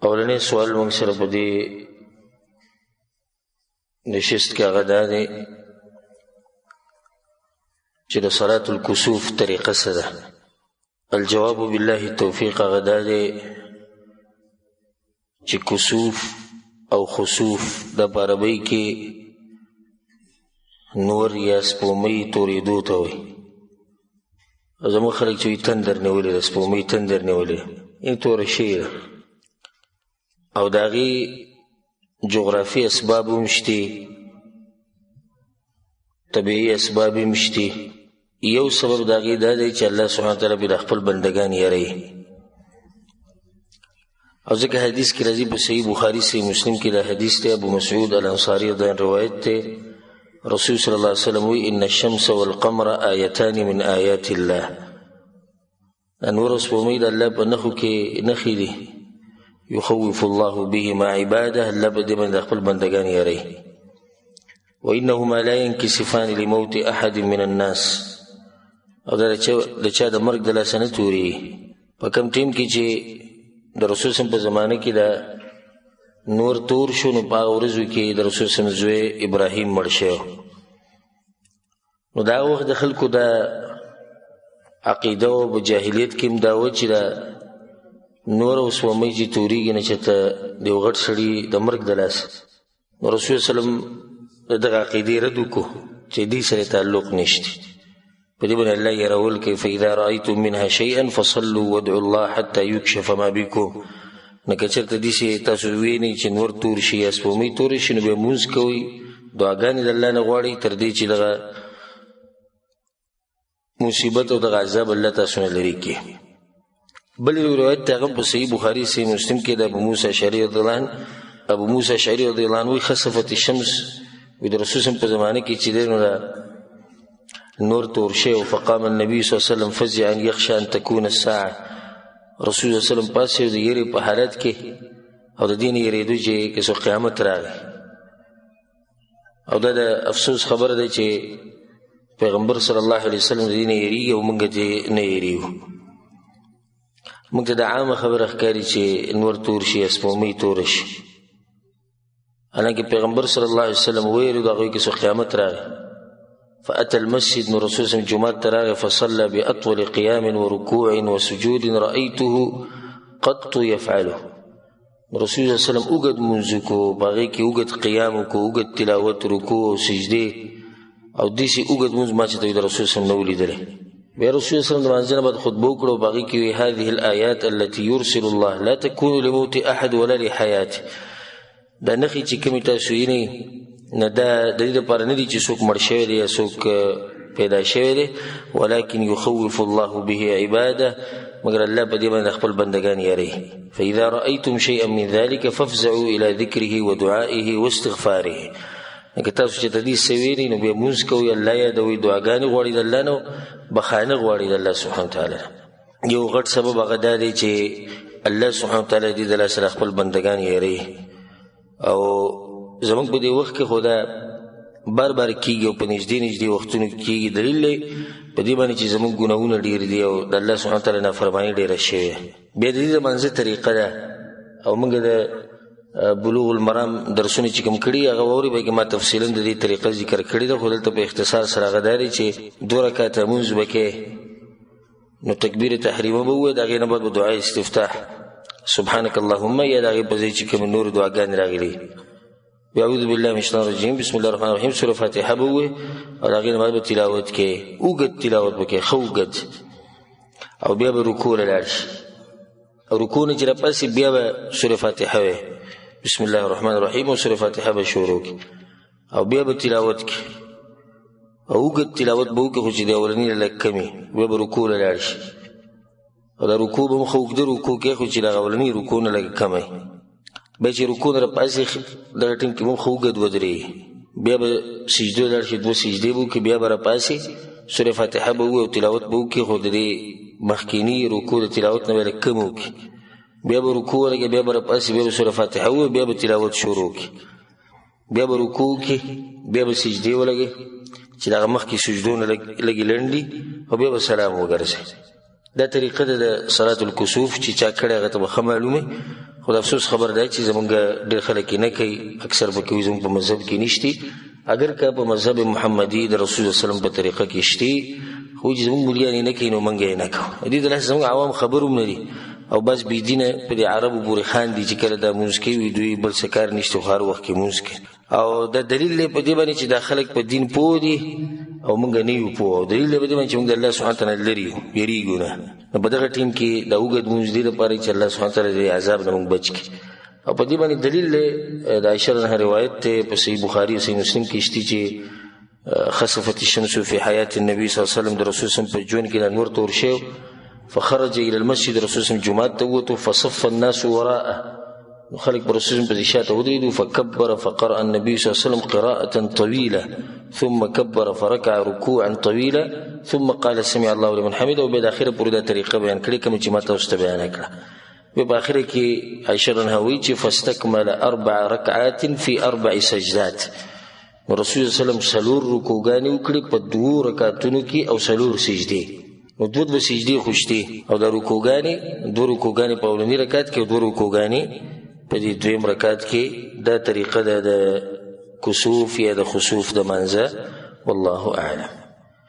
اولنی سوال موږ سره په دې نشست کې هغه دا دی چې د صلاة الکسوف طریقه څه ده. الجواب بالله التوفیق هغه دا دی چې کسوف او خسوف د په عربۍ کې نور یا سپومۍ تورېدو ته وایي. زموږ خلک چې وایي تندر نیولې ده، سپومۍ تندر نیولې ده، این توره شوې ده او د هغې جغرافي اسباب هم شتې، طبیعي اسباب هم شتې. یو سبب د هغې دا دی چې الله سبحانه وتعالی پرې د خپل بندګان یاروي. او ځکه حدیث کې راځي په صحیح بخاري صحیح مسلم کې دا حدیث دی، ابو مسعود الانصاري دا روایت دی، رسول صلی الله علیه وسلم وی ان الشمس والقمر آیتان من آیات الله. انور او سپومۍ د الله په نښو کې نښې دي، یخوف الله بهما عباده، الله په دې باندې خپل بندګان یاروي. وانهما لا ينكسفان لموت احد من الناس، او دا د چا د مرګ د لاسه نه تورېږي. په کوم ټیم کې چې د رسول صلی په زمانه کې دا نور تور شو، نو په هغه ورځو کې د رسول صلی زوی ابراهیم مړ شوی. نو دا وخت د خلکو دا عقیده او په جاهلیت کې هم دا و چې دا نور او سپومۍ چې تورېږي نه چې ته د یو غټ سړي د مرګ د لاسه. نو رسول صلی د دغه عقیدې رد وکړو چې دې سره تعلق نشته. په دې باندې الله یارول کوي فاذا رأیتم منها شیئا فصلوا وادعوا الله حتى يكشف ما بكم. نو که چېرته داسې تاسو وینئ چې نور تور شي یا سپومۍ تورې شي، نو بیا لمونځ کوئ، دعاګانې د الله نه غواړئ تر دې چې دغه مصیبت او دغه عذاب الله تاسو نه لرې کړي. بل روایت ته هغه په صحیح بخاري صحیح مسلم کې د ابو موسی اشعري رضی الله عنه، ابو موسی اشعري رضی الله عنه وایي خسفت الشمس، وایي د رسول صلی په زمانه کې چې دی نو نور تور شوی. فقام النبي صلی الله علیه وسلم فزعا یخشى ان تكون الساعه، رسول صلی الله علیه وسلم پاسې د یېرې په حالت کې او د دې نه یېرېدو چې کسو قیامت راغی. او دا د افسوس خبره ده چې پیغمبر صلی الله علیه وسلم د دې نه یېرېږي او موږ دې نه یېرېږو. موږ ته د عامه خبره ښکاري چې نور تور شي یا سپومۍ توره شي، حالانکه پیغمبر صلی الله علیه وسلم ویلو د هغوی کسو قیامت راغی. فأتى المسجد، نو رسول صلی جمعات ته راغی، فصلى بأطول قیام ورکوع وسجود رأیته قط یفعله. رسول صلی وسلم اوږد لمونځ وکړو، په هغې کې اوږد قیام وکړو، اوږد تلاوت، رکوع او سجدې، او داسې اوږد لمونځ ما چې ته د رسول صلی نه ولیدلی. بیا رسول صلی الله علیه وسلم د لمانځه نه بعد خطبه وکړو، په هغې کې وایي هذه الآیات التي يرسل الله لا تكون لموت احد ولا لحیاته. دا نښې چې کومې تاسو وینئ نه دا د دې لپاره نه دي چې څوک مړ شوی دی یا څوک پیدا شوی دی، ولکن یخوف الله به عباده، مګر الله په دې باندې خپل بندګان یاروي. فاذا رأیتم شیئا من ذلك فافزعوا الى ذکره ودعائه واستغفاره. که تاسو چې د دې څه وینئ نو بیا لمونځ کوئ، الله یادوئ، دعاګانې غواړئ د الله نه، بخښنه غواړئ د الله سبحانه وتعالی. یو غټ سبب هغه دا دی چې الله سبحانه وتعالی دې د لاسه خپل بندګان یاروي. او زمونږ په دې وخت کې خو دا بار بار کېږي او په نږدې نږدې وختونو کې کېږي. دلیل دی په دې باندې چې زمونږ ګناهونه ډېر دي او د الله سبحانه وتعالی نافرماني ډېره شوې. بیا د دې د منځه طریقه ده، او موږ د بلوغ المرام درسونه چې کوم کړي هغه واورئ، بلکې ما تفصیلا د دې طریقه ذکر کړې ده، خو دلته په اختصار سره هغه دا دی چې 2 رکعته لمونځ به کې، نو تکبیر تحریمه به ووایي، د هغې نه بعد به دعای استفتاح سبحانک اللهم، یا د هغې په ځای چې کومې نورې دعاګانې راغلي. اعوذ بالله من الشیطان الرجیم، بسم الله الرحمن الرحیم، سوره فاتحه به ووایي، او د هغې نه بعد به تلاوت کې اوږد تلاوت به کې ښه اوږد، او بیا به رکوع له لاړ شي. او رکوع نه چې راپاسي بیا به سوره فاتحه وایي، بسم الله الرحمن الرحیم، او سوره فاتحه به شروع کړي، او بیا به تلاوت کې او اوږد تلاوت به وکړي، خو چې د اولني نه لږ کم وي، بیا به رکوع له لاړ شي. او دا رکوع به هم ښه اوږده رکوع کوي، خو چې د هغه اولني رکوع نه لږ کم وي. بیا چې رکوع نه راپاسي دغه ټیم کې به هم ښه اوږد ودرېږي، بیا به سجدو لاړ شي، 2 سجدې به وکړي، بیا به راپاسي سوره فاتحه به ووایي او تلاوت به وکړي، خو د دې مخکیني رکوع د تلاوت نه به لږ کم وکړي. بیا به رکوع ولګي، بیا به راپاسي، بیا به سوره فاتحه ووایي، بیا به تلاوت شروع کړي، بیا به رکوع وکړي، بیا به سجدې ولګي چې د هغه مخکې سجدو نه لږې لنډي، او بیا به سلام وګرځي. دا طریقه ده د صلاة الکسوف چې چا کړی هغه ته به ښه معلومې، خو د افسوس خبر دی چې زمونږ ډېر خلک یې نه کوي، اکثر به کوي زمونږ په مذهب کې نشتی. اگر که په مذهب محمدي د رسول الله صلی الله علیه وسلم په طریقه کې شتی، خو چې زمونږ ملیان یې نه کوي نو موږ یې نه کوو. دې دلته زمونږ عوام خبر هم نه دي او بس بېدینه په دې عربو پورې خاندي چې کله دا مونځ کوي دوی بل څه کار نشته خو هر وخت کې مونځ کوي. او دا دلیل دی په دې باندې چې دا خلک په دین پوه دي او موږ نه یو پوه. او دلیل دی په دې باندې چې موږ د الله سبحانه تعالی لرې یو، یېرېږو نه. نو په دغه ټیم کې دا اوږد مونځ دې لپاره چې الله سبحانه تعالی د عذاب نه موږ بچ کړي. او په دې باندې دلیل دی د عائشة عنها روایت دی په صحیح بخاري او صحیح مسلم کې شته چې خسفت الشمس في حياة النبي صلى الله عليه وسلم د رسول صلی الله علیه وسلم په ژوند کې انور تور شو، فخرج الى المسجد رسول صلی الله علیه وسلم جمعات ته ووتو، فصف الناس وراءه، خلق برسول الله په شاته ودرېدو، فكبر فقرأ النبي صلى الله عليه وسلم قراءة طويلة ثم كبر فركع ركوعا طويلا ثم قال سمع الله لمن حمده. وبعد اخره پورې دا طریقه بیان کړې کوم چې ما تاسو ته بیان کړه. په اخره کې عائشة عنها وایي چې فاستكمل 4 ركعات في 4 سجدات. رسول الله صلی الله علیه وسلم 4 رکوعګانې وکړې په 2 رکعتونو کې او 4 سجدې. نو 2 سجدې خوشتي او دا رکوعګانې 2 رکوعګانې په اولنی رکعت کې او 2 رکوعګانې په دې دویم رکعت کې. دا طریقه ده د کسوف یا د خسوف د منځه. والله اعلم.